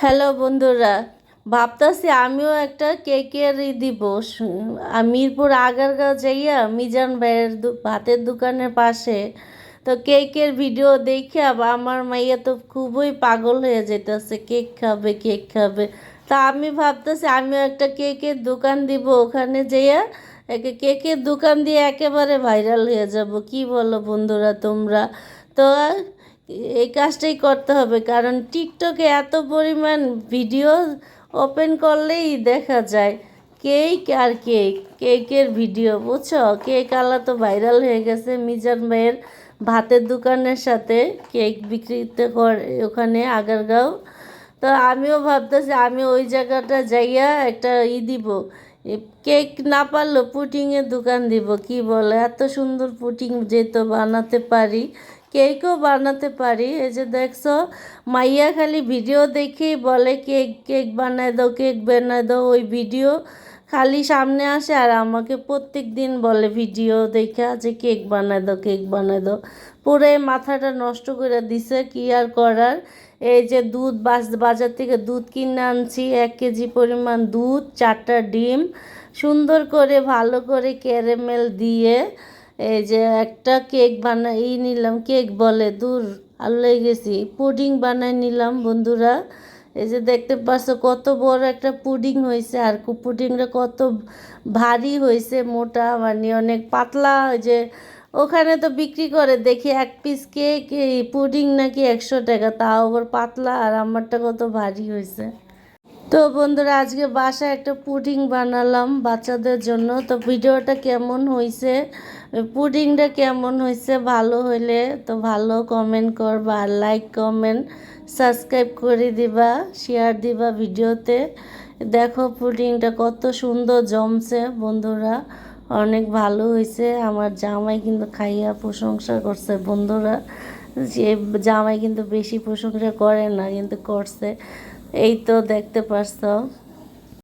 Hello বন্ধুরা, ভাবতাছি আমিও একটা কেকের দিব। মিরপুর আগারগাঁও যাইয়া মিজান ভাইয়ের ভাতের দোকানের পাশে তো কেকের ভিডিও দেখে আমার মাইয়া তো খুবই পাগল হয়ে যেতেছে, কেক খাবে কেক খাবে। তা আমি ভাবতেছি আমিও একটা কেকের দোকান দিব, ওখানে যাইয়া কেকের দোকান দিয়ে একেবারে ভাইরাল হয়ে যাব। কি বলো বন্ধুরা তোমরা? তো এই কাজটাই করতে হবে, কারণ টিকটকে এত পরিমাণ ভিডিও ওপেন করলেই দেখা যায় কেক আর কেক, কেকের ভিডিও, বুঝছো? কেক আলা তো ভাইরাল হয়ে গেছে মিজান ভাইয়ের ভাতের দোকানের সাথে কেক বিক্রিতে করে ওখানে আগারগাঁও। তো আমিও ভাবতেছি আমি ওই জায়গাটা যাইয়া একটা দিব, কেক না পারলেও পুডিংয়ের দোকান দিব। কি বলে, এত সুন্দর পুডিং যেহেতু বানাতে পারি, কেকও বানাতে পারি। এই যে দেখছো, মাইয়া খালি ভিডিও দেখেই বলে কেক কেক বানায় দাও, কেক বানায় দাও। ওই ভিডিও খালি সামনে আসে আর আমাকে প্রত্যেক দিন বলে ভিডিও দেখা যে কেক বানায় দাও, কেক বানায় দাও। পুরো মাথাটা নষ্ট করে দিছে, কি আর করার। এই যে দুধ বাজার থেকে দুধ কিনে আনছি, 1 কেজি পরিমাণ দুধ, 4টা ডিম, সুন্দর করে ভালো করে ক্যারামেল দিয়ে এই যে একটা কেক বানাই নিলাম। কেক বলে, দূর আল্লাহ গেছি, পুডিং বানাই নিলাম বন্ধুরা। এই যে দেখতে পাচ্ছ কত বড় একটা পুডিং হয়েছে, আর পুডিংটা কত ভারী হয়েছে, মোটা, মানে অনেক পাতলা। ওই যে ওখানে তো বিক্রি করে দেখি 1 পিস কেক পুডিং নাকি 100 টাকা, তাও আবার পাতলা, আর আমারটা কত ভারী হয়েছে। তো বন্ধুরা, আজকে বাসায় একটা পুডিং বানালাম বাচ্চাদের জন্য। তো ভিডিওটা কেমন হয়েছে, পুডিংটা কেমন হয়েছে, ভালো হইলে তো ভালো কমেন্ট করবা, আর লাইক কমেন্ট সাবস্ক্রাইব করে দিবা, শেয়ার দিবা ভিডিওতে। দেখো পুডিংটা কত সুন্দর জমছে বন্ধুরা, অনেক ভালো হয়েছে। আমার জামাই কিন্তু খাইয়া প্রশংসা করছে বন্ধুরা। যে জামাই কিন্তু বেশি প্রশংসা করে না, কিন্তু করছে। এই তো দেখতে পারছো।